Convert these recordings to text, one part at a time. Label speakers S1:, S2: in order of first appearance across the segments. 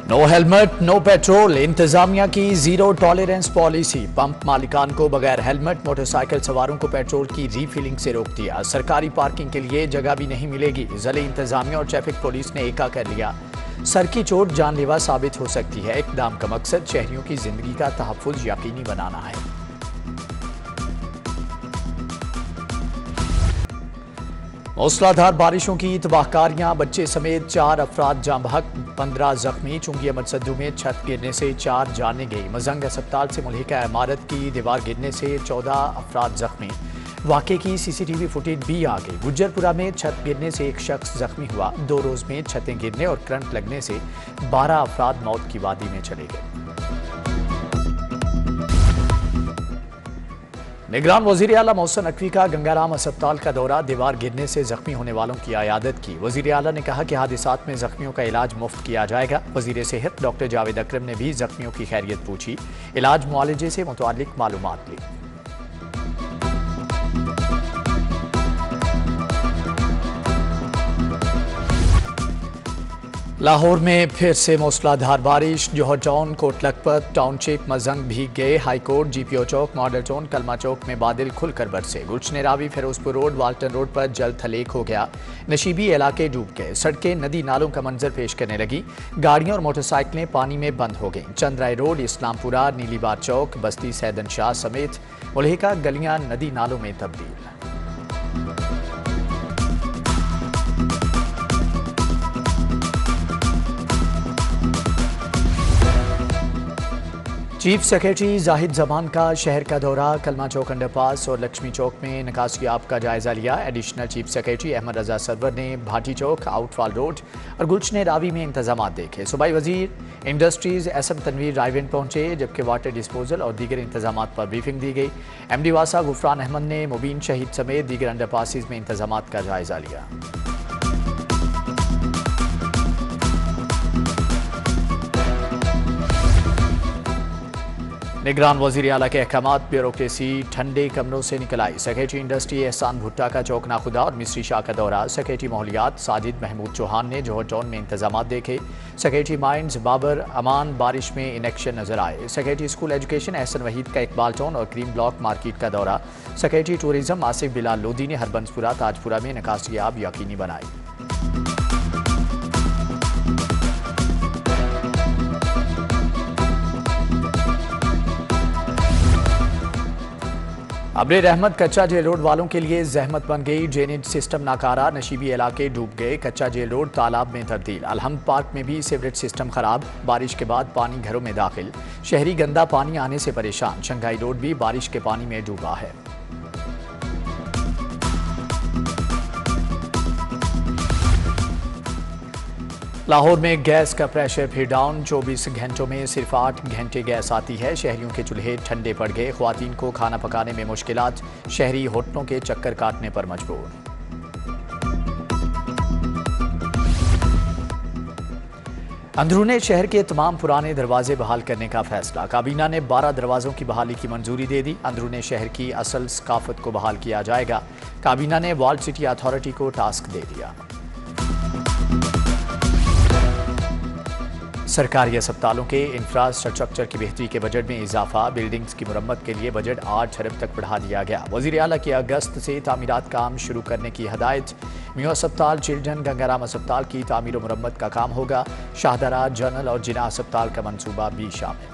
S1: No helmet no petrol, इंतजामिया की zero tolerance policy. Pump मालिकान को बगैर हेलमेट मोटरसाइकिल सवारों को पेट्रोल की रीफिलिंग से रोक दिया। सरकारी पार्किंग के लिए जगह भी नहीं मिलेगी। जिले इंतजामिया और ट्रैफिक पुलिस ने एका कर लिया। सर की चोट जानलेवा साबित हो सकती है। इक़दाम का मकसद शहरियों की जिंदगी का तहफ़्फ़ुज़ यकीनी बनाना है। मूसलाधार बारिशों की तबाहकारियां, बच्चे समेत 4 अफराद जाँ बहक, 15 जख्मी। चुंगी अहमद सद्दू में छत गिरने से 4 जानें गई। मजंग अस्पताल से मुल्हिका इमारत की दीवार गिरने से 14 अफराद जख्मी। वाक़े की CCTV फुटेज भी आ गई। गुज्जरपुरा में छत गिरने से एक शख्स जख्मी हुआ। 2 रोज़ में छतें गिरने और करंट लगने से 12 अफराद मौत की वादी में चले गए। निगरान वज़ीर आला मोहसिन नकवी का गंगाराम अस्पताल का दौरा, दीवार गिरने से जख्मी होने वालों की आयादत की। वज़ीर आला ने कहा कि हादिसात में जख्मियों का इलाज मुफ्त किया जाएगा। वज़ीर सेहत डॉक्टर जावेद अकरम ने भी जख्मियों की खैरियत पूछी, इलाज मुआलजे से मुतालिक मालूमात ली। लाहौर में फिर से मूसलाधार बारिश। जौहर टाउन, कोट लखपत टाउनशिप, मजंग भीग गए। High court, GPO Chowk, Model Town, Kalma Chowk में बादल खुलकर बरसे। Gulshan Ravi, Ferozepur Road, Walton Road पर जल थलेक हो गया। नशीबी इलाके डूब गए। सड़कें नदी नालों का मंजर पेश करने लगी। गाड़ियां और मोटरसाइकिलें पानी में बंद हो गईं। चंद्राई रोड, इस्लामपुरा, नीलीबार चौक, बस्ती सैदन शाह समेत मुल्हिका गलियां नदी नालों में तब्दील। चीफ सेक्रेटरी जाहिद जमान का शहर का दौरा, कलमा चौक अंडरपास और लक्ष्मी चौक में निकासियाब का जायजा लिया। एडिशनल चीफ सेक्रेटरी अहमद रजा सरवर ने भाटी चौक, आउटफॉल रोड और गुलशन रावी में इंतजाम देखे। सूबाई वजीर इंडस्ट्रीज SM तनवीर रायविंड पहुंचे, जबकि वाटर डिस्पोजल और दीगर इंतजाम पर ब्रीफिंग दी गई। MD वासा गुफरान अहमद ने मुबीन शहीद समेत दीगर अंडरपासिस में इंतजाम का जायजा लिया। निगरान वज़ीर आला के अहकामात, ब्यूरोक्रेसी ठंडे कमरों से निकल आई। सेक्रेटरी इंडस्ट्री एहसान भुट्टा का चौकना खुदा और मिस्त्री शाह का दौरा। सेक्रेटरी माहौलियात साजिद महमूद चौहान ने जौहर टाउन में इंतजाम देखे। सेक्रेटरी माइंस बाबर अमान बारिश में इनेक्शन नजर आए। Secretary school education Ehsan Waheed का इकबाल टाउन और क्रीम ब्लॉक मार्केट का दौरा। सेक्रेटरी टूरिज्म आसिफ बिलाल लोधी ने हरबंसपुरा, ताजपुरा में निकासियाब यकीनी बनाई। अबरे रहमत, कच्चा जेल रोड वालों के लिए जहमत बन गई। ड्रेनेज सिस्टम नाकारा, नशीबी इलाके डूब गए। कच्चा जेल रोड तालाब में तब्दील। अलहम्द पार्क में भी सीवरेज सिस्टम खराब। बारिश के बाद पानी घरों में दाखिल। शहरी गंदा पानी आने से परेशान। शंघाई रोड भी बारिश के पानी में डूबा है। लाहौर में गैस का प्रेशर फिर डाउन। 24 घंटों में सिर्फ 8 घंटे गैस आती है। शहरियों के चूल्हे ठंडे पड़ गए। ख्वातीन को खाना पकाने में मुश्किलात। शहरी होटलों के चक्कर काटने पर मजबूर। अंदरूने शहर के तमाम पुराने दरवाजे बहाल करने का फैसला। काबीना ने 12 दरवाजों की बहाली की मंजूरी दे दी। अंदरूने शहर की असल सकाफत को बहाल किया जाएगा। काबीना ने वॉल्ड सिटी अथॉरिटी को टास्क दे दिया। सरकारी अस्पतालों के इंफ्रास्ट्रक्चर की बेहतरी के बजट में इजाफा। बिल्डिंग्स की मुरम्मत के लिए बजट 8 अरब तक बढ़ा दिया गया। वज़ीर आला की अगस्त से तामीरात काम शुरू करने की हदायत। मियां अस्पताल, चिल्ड्रन, गंगाराम अस्पताल की तामीर और मुरम्मत का काम होगा। शाहदरा, जनरल और जिना अस्पताल का मनसूबा भी शामिल।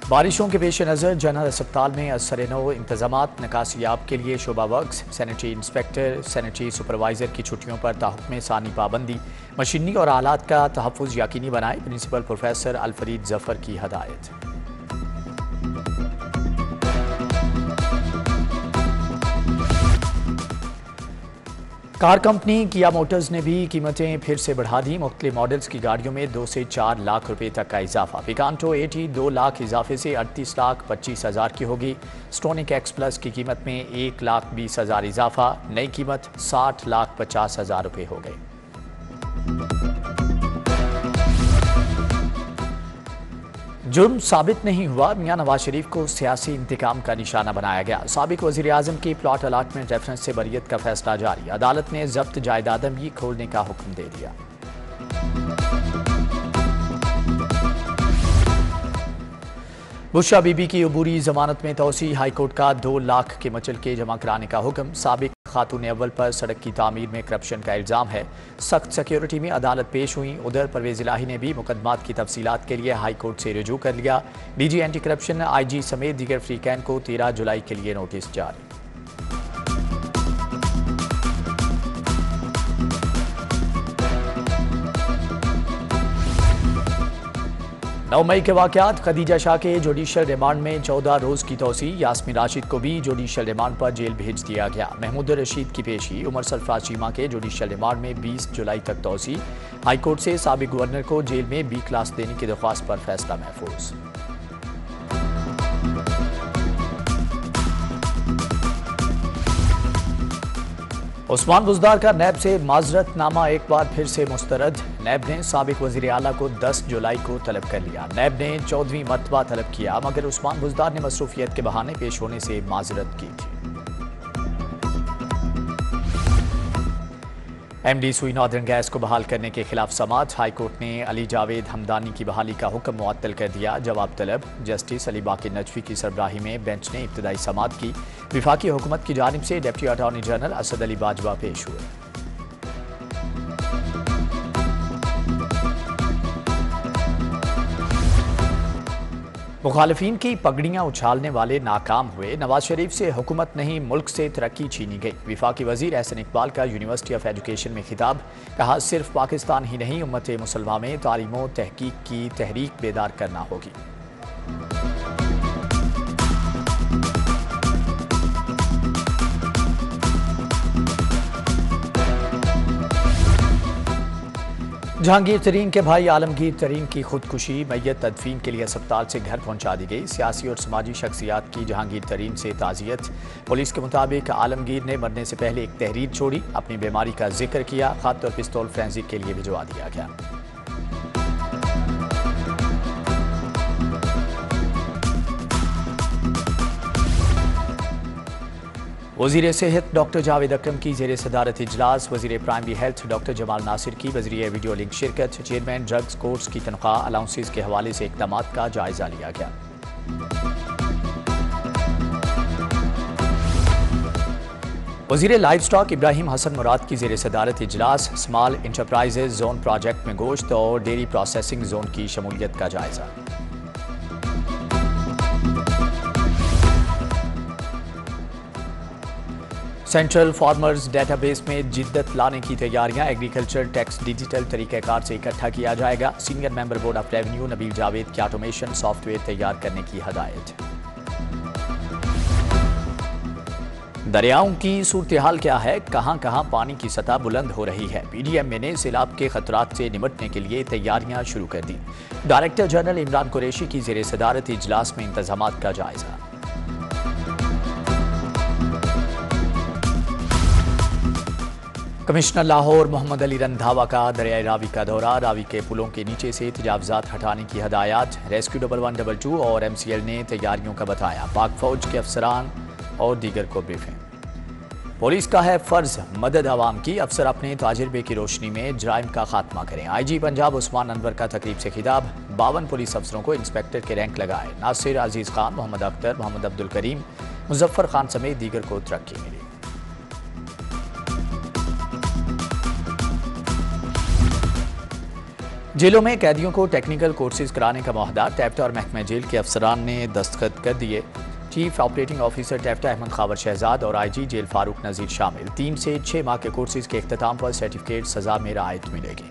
S1: बारिशों के पेश नज़र जनरल अस्पताल में असर-ए-नौ इंतजामात। निकासियाब के लिए शोबा works, sanitary inspector, sanitary supervisor की छुट्टियों पर ताहुक्म सानी पाबंदी। मशीनरी और आलात का तहफ़्फ़ुज़ यकीनी बनाए। प्रिंसिपल प्रोफेसर अलफरीद जफर की हदायत। कार कंपनी किया मोटर्स ने भी कीमतें फिर से बढ़ा दी। मुख्तलिफ मॉडल्स की गाड़ियों में 2 से 4 लाख रुपए तक का इजाफा। पिकांटो 80 2 लाख इजाफे से 38,25,000 की होगी। स्टोनिक एक्स प्लस की कीमत में 1,20,000 इजाफा। नई कीमत 60,50,000 रुपए हो गई। जुर्म साबित नहीं हुआ, मियां नवाज शरीफ को सियासी इंतकाम का निशाना बनाया गया। साबिक वजीर आजम की प्लॉट अलाटमेंट रेफरेंस से बरियत का फैसला जारी। अदालत ने जब्त जायदाद भी खोलने का हुक्म दे दिया। बुशरा बीबी की अबूरी जमानत में तोसी। हाईकोर्ट का 2 लाख के मचलके जमा कराने का हुक्म। साबिक खातून अव्वल पर सड़क की तामीर में करप्शन का इल्जाम है। सख्त सिक्योरिटी में अदालत पेश हुई। उधर परवेज इलाही ने भी मुकदमात की तफसीलात के लिए हाईकोर्ट से रुजू कर लिया। डीजी एंटी करप्शन IG समेत दीगर फ्रीकैन को 13 जुलाई के लिए नोटिस जारी। 9 मई के वाक़यात। खदीजा शाह के जुडिशल रिमांड में 14 रोज़ की तोसी। यास्मीन राशिद को भी जुडिशल रिमांड पर जेल भेज दिया गया। महमूद रशीद की पेशी। उमर सरफराज चीमा के जुडिशल रिमांड में 20 जुलाई तक तोसी। हाईकोर्ट से साबिक गवर्नर को जेल में B क्लास देने की दरख्वास्त पर फैसला महफूज। उस्मान बुज़दार का नैब से माजरतनामा एक बार फिर से मुस्तरद। नैब ने साबिक वज़ीर आला को 10 जुलाई को तलब कर लिया। नैब ने 14वीं मरतबा तलब किया, मगर उस्मान बुज़दार ने मसरूफियत के बहाने पेश होने से माजरत की थी। MD सुई नॉर्दर्न गैस को बहाल करने के खिलाफ समात। हाईकोर्ट ने अली जावेद हमदानी की बहाली का हुक्म मुअत्तल कर दिया। जवाब तलब। जस्टिस अली बाकी नजफी की सरबराही में बेंच ने इब्तदाई समात की। विफाकी हुकूमत की जानिब से deputy attorney general Asad Ali Bajwa पेश हुए। मुखालिफिन की पगड़ियां उछालने वाले नाकाम हुए। नवाज शरीफ से हुकूमत नहीं, मुल्क से तरक्की छीनी गई। विफाकी वजीर एहसन इकबाल का यूनिवर्सिटी ऑफ एजुकेशन में खिताब। कहा, सिर्फ पाकिस्तान ही नहीं, उम्मत मुसलमा में तालीम व तहकीक की तहरीक बेदार करना होगी। जहांगीर तरीन के भाई आलमगीर तरीन की खुदकुशी। मैयत तदफीन के लिए अस्पताल से घर पहुंचा दी गई। सियासी और समाजी शख्सियात की जहांगीर तरीन से ताज़ियत। पुलिस के मुताबिक आलमगीर ने मरने से पहले एक तहरीर छोड़ी, अपनी बीमारी का जिक्र किया। खत और पिस्तौल फोरेंसिक के लिए भिजवा दिया गया। वज़ीर सेहत डॉक्टर जावेद अकरम की ज़ेर सदारत इजलास। वज़ीर primary health doctor Jamal Nasir की वज़ीर वीडियो लिंक शिरकत। चेयरमैन ड्रग्स कोर्स की तनख्वाह अलाउंसेस के हवाले से इक़दामात का जायजा लिया गया। वज़ीर लाइव स्टॉक इब्राहिम हसन मुराद की ज़ेर सदारत इजलास। स्मॉल इंटरप्राइजेज जोन प्रोजेक्ट में गोश्त और डेयरी प्रोसेसिंग जोन की शमूलियत का जायजा। सेंट्रल फार्मर्स डेटाबेस में जिद्दत लाने की तैयारियां। एग्रीकल्चर टैक्स डिजिटल तरीक़ेकार से इकट्ठा किया जाएगा। Senior member board of revenue Nabeel Javed की ऑटोमेशन सॉफ्टवेयर तैयार करने की हदायत। दरियाओं की सूरत हाल क्या है, कहां कहां पानी की सतह बुलंद हो रही है। PDMA ने सैलाब के खतरात से निपटने के लिए तैयारियां शुरू कर दी। डायरेक्टर जनरल इमरान कुरैशी की ज़ेर सदारत इजलास में इंतजामात का जायजा। कमिश्नर लाहौर मोहम्मद अली रंधावा का दरियाई रावी का दौरा। रावी के पुलों के नीचे से तजावजात हटाने की हदायत। रेस्क्यू 1122 और MCL ने तैयारियों का बताया। पाक फौज के अफसरान और दीगर को ब्रीफिंग। पुलिस का है फर्ज मदद आवाम की। अफसर अपने तजुर्बे की रोशनी में जराइम का खात्मा करें। IG पंजाब उस्मान अनवर का तकरीब से खिताब। 52 पुलिस अफसरों को इंस्पेक्टर के रैंक लगाए। नासिर अजीज खान, मोहम्मद अख्तर, मोहम्मद अब्दुल करीम, मुजफ्फर खान समेत दीगर को तरक्की मिली। जेलों में कैदियों को टेक्निकल कोर्सेज कराने का मुआहदा। टैप्टा और महकमा जेल के अफसरान ने दस्तखत कर दिए। Chief operating officer TEPTA Ahmad Khawar Shahzad और IG जेल फारूक नज़ीर शामिल। 3 से 6 माह के कोर्सेज के इख्तिताम पर सर्टिफिकेट सजा में रियायत मिलेगी।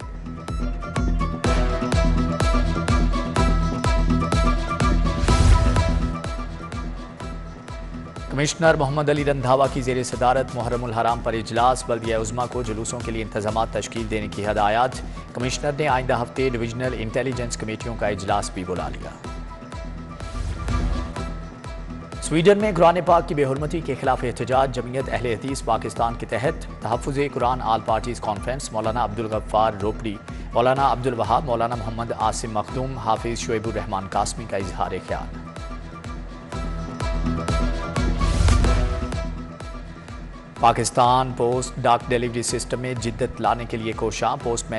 S1: कमिश्नर मोहम्मद अली रंधावा की ज़ेर सदारत मुहर्रमुल हराम पर इजलास। बल्दिया उज़्मा को जुलूसों के लिए इंतजामात तश्कील देने की हदायत। कमिश्नर ने आइंदा हफ्ते डिविजनल इंटेलिजेंस कमेटियों का इजलास भी बुला लिया। स्वीडन में कुरान पाक की बेहुरमती के खिलाफ एहतजाज। जमीयत अहले हदीस पाकिस्तान के तहत तहफ़्फ़ुज़ कुरान आल पार्टीज़ कॉन्फ्रेंस मौलाना अब्दुल गफ्फार रोपड़ी, मौलाना अब्दुल वहाब, मौलाना मोहम्मद आसिम मखदूम, हाफिज़ शुएबुर रहमान कासमी का इजहार ख्याल। पाकिस्तान पोस्ट डाक डिलीवरी सिस्टम में जिद्दत लाने के लिए कोशां। पोस्ट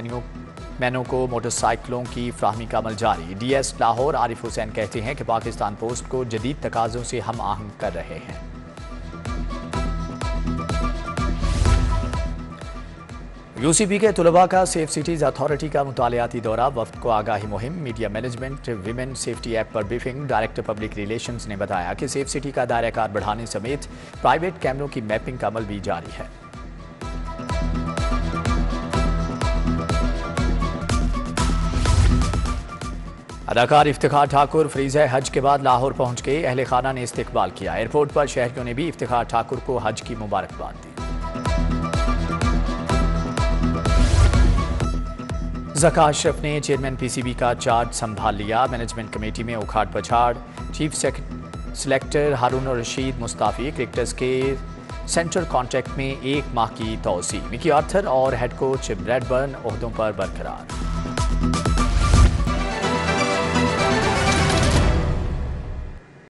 S1: मैनों को मोटरसाइकिलों की फ्राहमी का अमल जारी। डीएस लाहौर आरिफ हुसैन कहते हैं कि पाकिस्तान पोस्ट को जदीद तकाज़ों से हम आहंग कर रहे हैं। यूसीपी के तुलबा का सेफ सिटीज़ अथॉरिटी का मुतालियाती दौरा। वफ्द को आगाही मुहिम, media management, women safety app पर ब्रीफिंग। डायरेक्टर पब्लिक रिलेशंस ने बताया कि सेफ सिटी का दायरा कार बढ़ाने समेत प्राइवेट कैमरों की मैपिंग का अमल भी जारी है। अदाकार इफ्तिखार ठाकुर फ्रीज़ हज के बाद लाहौर पहुंच गए। अहले खाना ने इस्तकबाल किया। एयरपोर्ट पर शहरियों ने भी इफ्तिखार ठाकुर को हज की मुबारकबाद दी। ज़का अशरफ ने चेयरमैन पीसीबी का चार्ज संभाल लिया। मैनेजमेंट कमेटी में उखाड़ पछाड़। चीफ सेलेक्टर हारून रशीद मुस्ताफ़ी। क्रिकेटर्स के सेंट्रल कॉन्ट्रैक्ट में 1 माह की तोसी। मिकी आर्थर और हेड कोच ब्रैडबर्न ओहदों पर बरकरार।